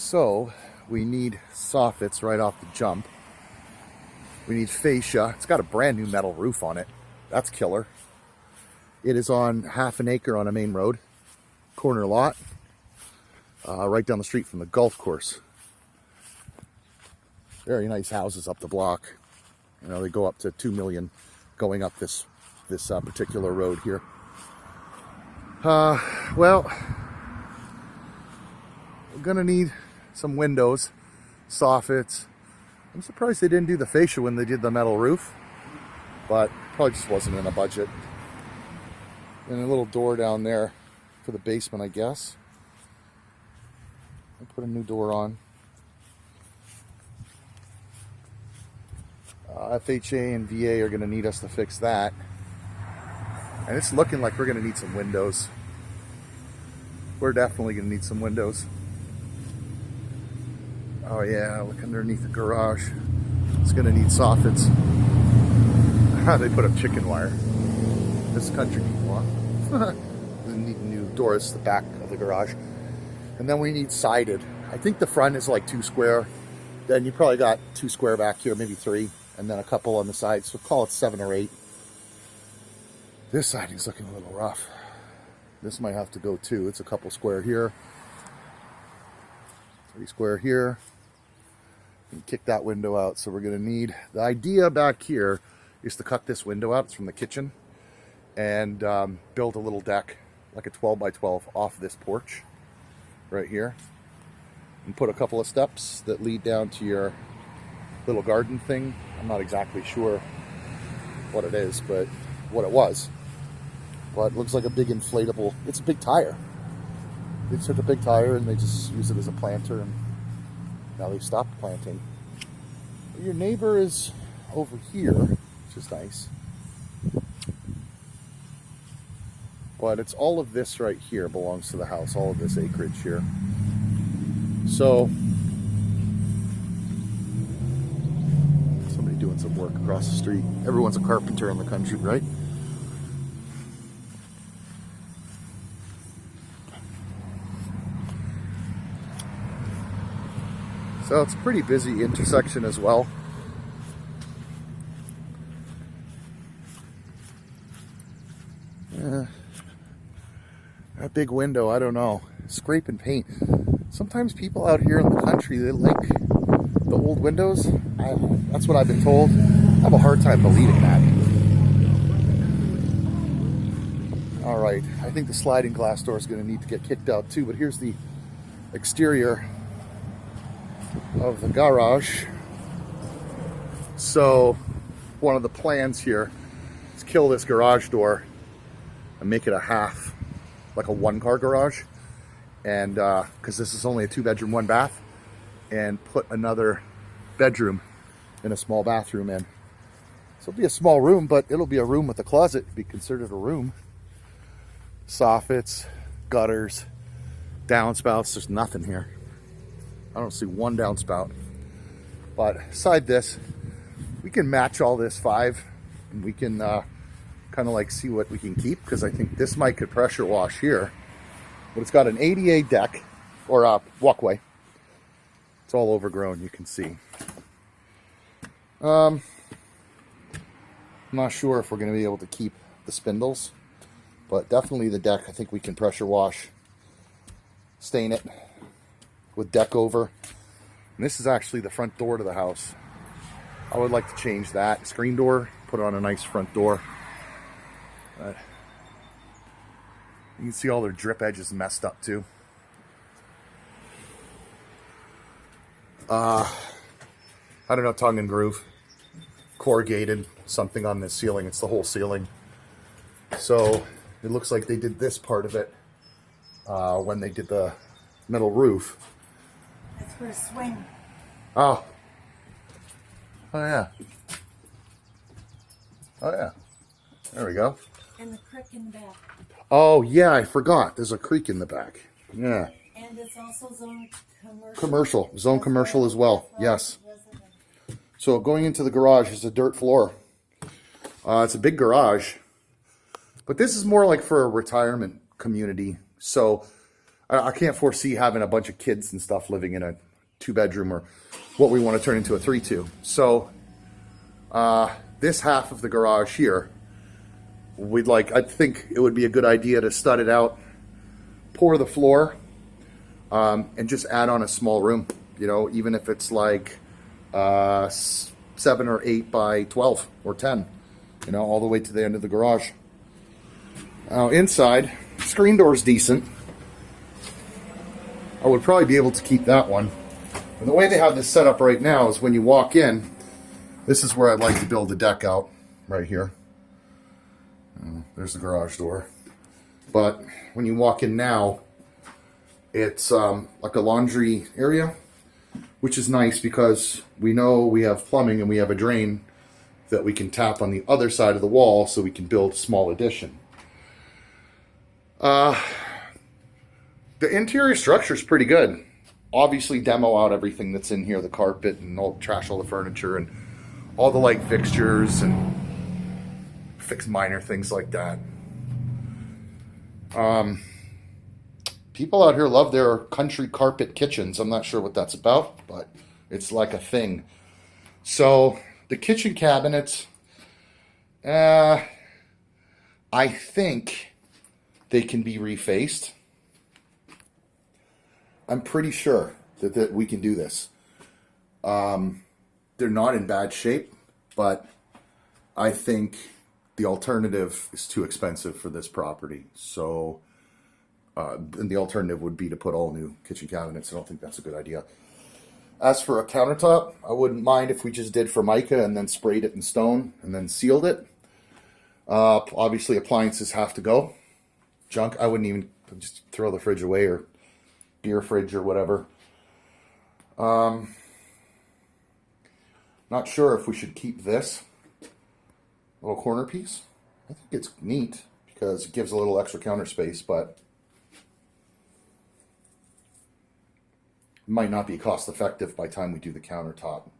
So we need soffits right off the jump. We need fascia. It's got a brand new metal roof on it. That's killer. It is on half an acre on a main road, corner lot, right down the street from the golf course. Very nice houses up the block. You know, they go up to 2 million going up this particular road here. Well, we're gonna need some windows, soffits. I'm surprised they didn't do the fascia when they did the metal roof, but probably just wasn't in a budget. And a little door down there for the basement, I guess. I'll put a new door on. FHA and VA are going to need us to fix that. And it's looking like we're going to need some windows. We're definitely going to need some windows. Oh yeah, look underneath the garage. It's going to need soffits. They put up chicken wire. This country people, huh? We need new doors to the back of the garage. And then we need sided. I think the front is like 2 square. Then you probably got 2 square back here, maybe 3. And then a couple on the sides, so call it 7 or 8. This siding's looking a little rough. This might have to go too. It's a couple square here, 3 square here. And kick that window out. So we're gonna need, the idea back here is to cut this window out. It's from the kitchen, and build a little deck, like a 12 by 12 off this porch right here, and put a couple of steps that lead down to your little garden thing. I'm not exactly sure what it is, but what it was. But it looks like a big inflatable, it's a big tire. They took a big tire and they just use it as a planter, and now they've stopped planting. But your neighbor is over here, which is nice. But it's all of this right here belongs to the house, all of this acreage here. So doing some work across the street. Everyone's a carpenter in the country, right? So it's a pretty busy intersection as well. That big window, I don't know. Scrape and paint. Sometimes people out here in the country, they like the old windows. That's what I've been told. I have a hard time believing that. All right, I think the sliding glass door is going to need to get kicked out too, but here's the exterior of the garage. So one of the plans here is kill this garage door and make it a half, like a 1-car garage. And because this is only a 2-bedroom, 1 bath, and put another bedroom and a small bathroom in. So it'll be a small room, but it'll be a room with a closet. It'll be considered a room. Soffits, gutters, downspouts. There's nothing here. I don't see one downspout. But aside this, we can match all this 5, and we can kind of like see what we can keep, because I think this might could pressure wash here. But it's got an ADA deck, or a walkway. It's all overgrown, you can see. I'm not sure if we're going to be able to keep the spindles, but definitely the deck, I think we can pressure wash, stain it with deck over. And this is actually the front door to the house. I would like to change that screen door, put on a nice front door. You can see all their drip edges messed up too. I don't know, tongue and groove, corrugated something on this ceiling. It's the whole ceiling. So it looks like they did this part of it when they did the metal roof. That's for a swing. Oh yeah. Oh yeah. There we go. And the creek in the back. Oh yeah, I forgot. There's a creek in the back. Yeah. And it's also zone commercial. Commercial. Zone commercial as well. Yes. So going into the garage is a dirt floor. It's a big garage. But this is more like for a retirement community. So I can't foresee having a bunch of kids and stuff living in a 2-bedroom or what we want to turn into a 3-2. So this half of the garage here, I think it would be a good idea to stud it out, pour the floor, and just add on a small room, even if it's like 7 or 8 by 12 or 10, all the way to the end of the garage. Now inside, screen door's decent. I would probably be able to keep that one. And the way they have this set up right now is when you walk in, this is where I'd like to build the deck out, right here. There's the garage door. But when you walk in now, it's like a laundry area, which is nice because we know we have plumbing and we have a drain that we can tap on the other side of the wall so we can build a small addition. The interior structure is pretty good. Obviously demo out everything that's in here, the carpet and trash all the furniture and all the light fixtures and fix minor things like that. People out here love their country carpet kitchens. I'm not sure what that's about, but it's like a thing. So the kitchen cabinets, I think they can be refaced. I'm pretty sure that we can do this. They're not in bad shape, but I think the alternative is too expensive for this property. So, and the alternative would be to put all new kitchen cabinets. I don't think that's a good idea. As for a countertop, I wouldn't mind if we just did Formica and then sprayed it in stone and then sealed it. Obviously, appliances have to go. Junk, I wouldn't even just throw the fridge away or beer fridge or whatever. Not sure if we should keep this little corner piece. I think it's neat because it gives a little extra counter space, but it might not be cost effective by the time we do the countertop.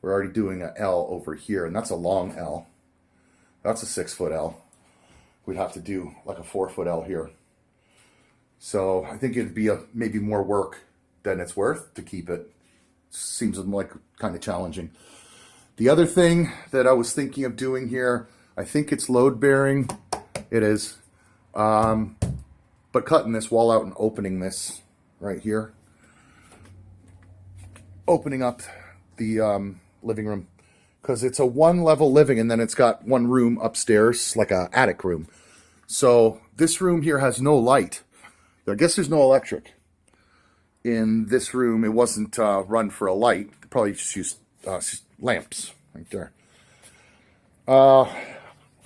We're already doing an L over here, and that's a long L. That's a 6-foot L. We'd have to do like a 4-foot L here. So I think it'd be maybe more work than it's worth to keep it. Seems like kind of challenging. The other thing that I was thinking of doing here, I think it's load bearing. It is. But cutting this wall out and opening this right here. Opening up the living room. Because it's a 1-level living and then it's got one room upstairs, like an attic room. So this room here has no light. I guess there's no electric. In this room, it wasn't run for a light. They probably just used lamps right there. I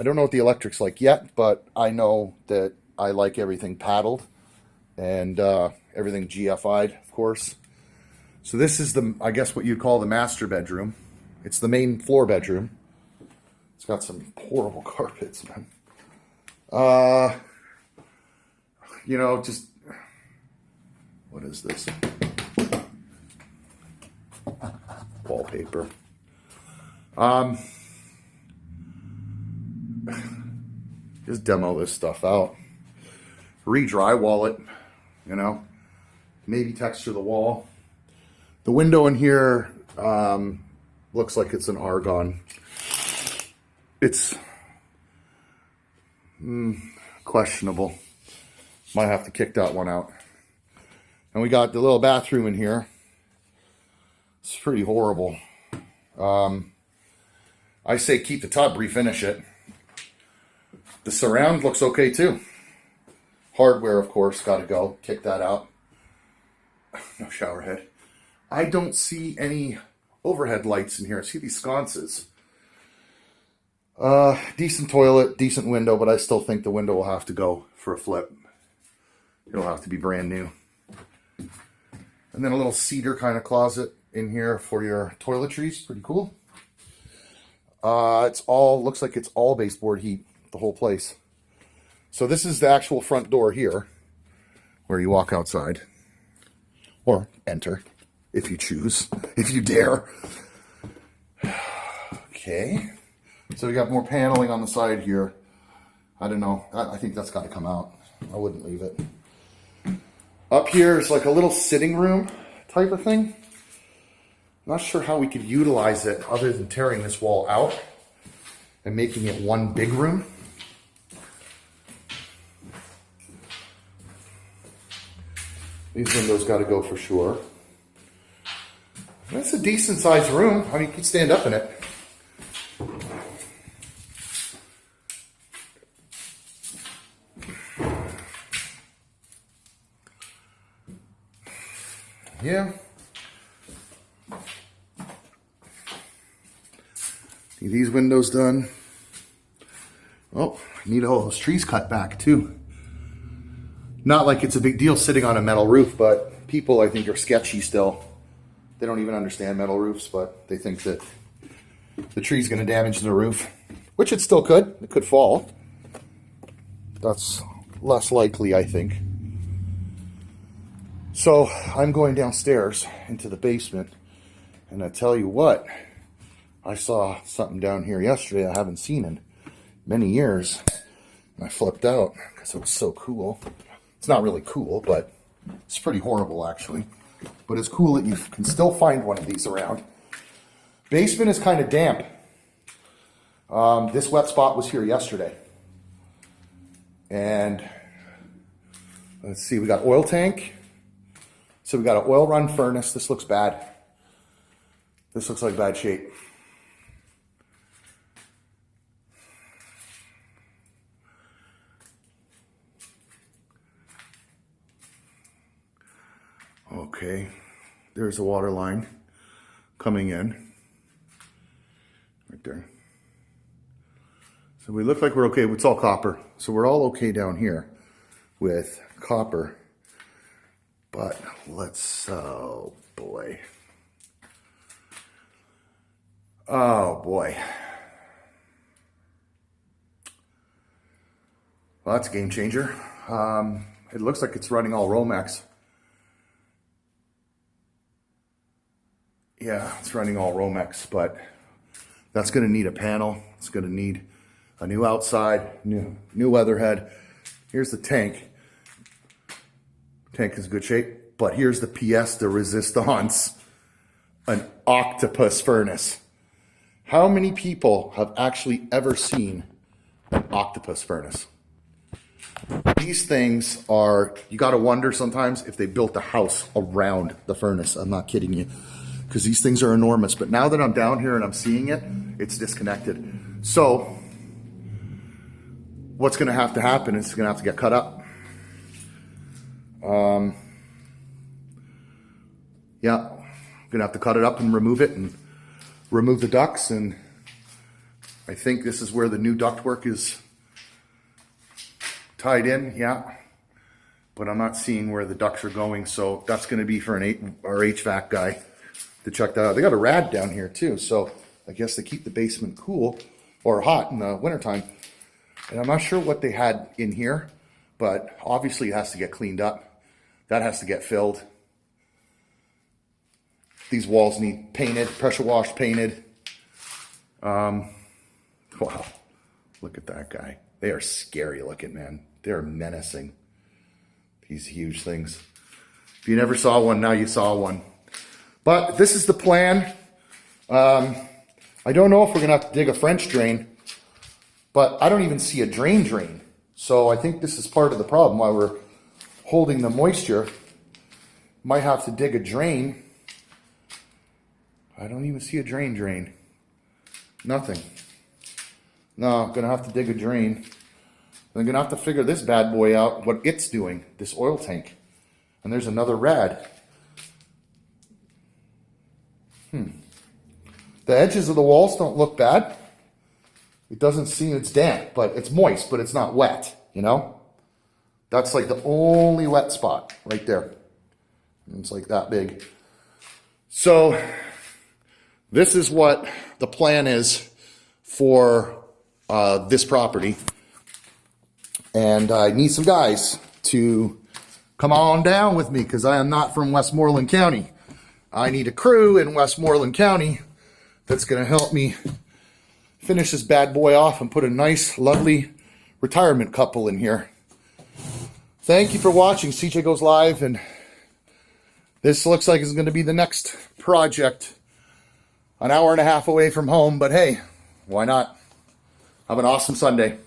don't know what the electric's like yet, but I know that I like everything paddled and everything GFI'd, of course. So this is I guess what you'd call the master bedroom. It's the main floor bedroom. It's got some horrible carpets, man. Just, what is this? Wallpaper. Just demo this stuff out. Re-drywall it, maybe texture the wall. The window in here looks like it's an argon. It's questionable. Might have to kick that one out. And we got the little bathroom in here. It's pretty horrible. I say keep the tub, refinish it. The surround looks okay too. Hardware, of course, got to go. Kick that out. No shower head. I don't see any overhead lights in here. I see these sconces. Decent toilet, decent window, but I still think the window will have to go for a flip. It'll have to be brand new. And then a little cedar kind of closet in here for your toiletries. Pretty cool. Looks like it's all baseboard heat, the whole place. So this is the actual front door here, where you walk outside. Or enter, if you choose, if you dare. Okay. So we got more paneling on the side here. I don't know. I think that's got to come out. I wouldn't leave it. Up here is like a little sitting room type of thing. Not sure how we could utilize it other than tearing this wall out and making it one big room. These windows got to go for sure. That's a decent sized room. I mean, you can stand up in it. Yeah. Need these windows done. Oh, I need all those trees cut back too. Not like it's a big deal sitting on a metal roof, but people I think are sketchy still. They don't even understand metal roofs, but they think that the tree's going to damage the roof, which it still could. It could fall. That's less likely, I think. So I'm going downstairs into the basement, and I tell you what, I saw something down here yesterday I haven't seen in many years, and I flipped out because it was so cool. It's not really cool, but it's pretty horrible actually. But it's cool that you can still find one of these around. Basement is kind of damp. This wet spot was here yesterday. And let's see, we got oil tank. So we got an oil run furnace. This looks bad. This looks like bad shape. Okay, there's a water line coming in right there. So we look like we're okay. It's all copper. So we're all okay down here with copper. But let's, oh boy. Oh boy. Well, that's a game changer. It looks like it's running all Romex. Yeah, it's running all Romex, but that's going to need a panel. It's going to need a new outside, new weatherhead. Here's the tank. Tank is in good shape, but here's the pièce de resistance, an octopus furnace. How many people have actually ever seen an octopus furnace? These things are, you got to wonder sometimes if they built a house around the furnace. I'm not kidding you, because these things are enormous. But now that I'm down here and I'm seeing it, it's disconnected. So what's going to have to happen is it's going to have to get cut up. Yeah, I'm going to have to cut it up and remove it and remove the ducts. And I think this is where the new ductwork is tied in. Yeah, but I'm not seeing where the ducts are going. So that's going to be for our HVAC guy to check that out. They got a rad down here too. So I guess they keep the basement cool or hot in the wintertime. And I'm not sure what they had in here, but obviously it has to get cleaned up. That has to get filled. These walls need painted, pressure washed, painted. Wow, look at that guy. They are scary looking, man. They're menacing. These huge things. If you never saw one, now you saw one. But this is the plan. I don't know if we're gonna have to dig a French drain, but I don't even see a drain. So I think this is part of the problem why we're holding the moisture. Might have to dig a drain. I don't even see a drain. Nothing. No, I'm gonna have to dig a drain. I'm gonna have to figure this bad boy out, what it's doing, this oil tank. And there's another rad. The edges of the walls don't look bad. It doesn't seem, it's damp, but it's moist, but it's not wet, you know? That's like the only wet spot right there. And it's like that big. So this is what the plan is for this property. And I need some guys to come on down with me because I am not from Westmoreland County. I need a crew in Westmoreland County that's going to help me finish this bad boy off and put a nice, lovely retirement couple in here Thank you for watching. CJ Goes Live, and this looks like it's going to be the next project. An hour and a half away from home, but hey, why not? Have an awesome Sunday.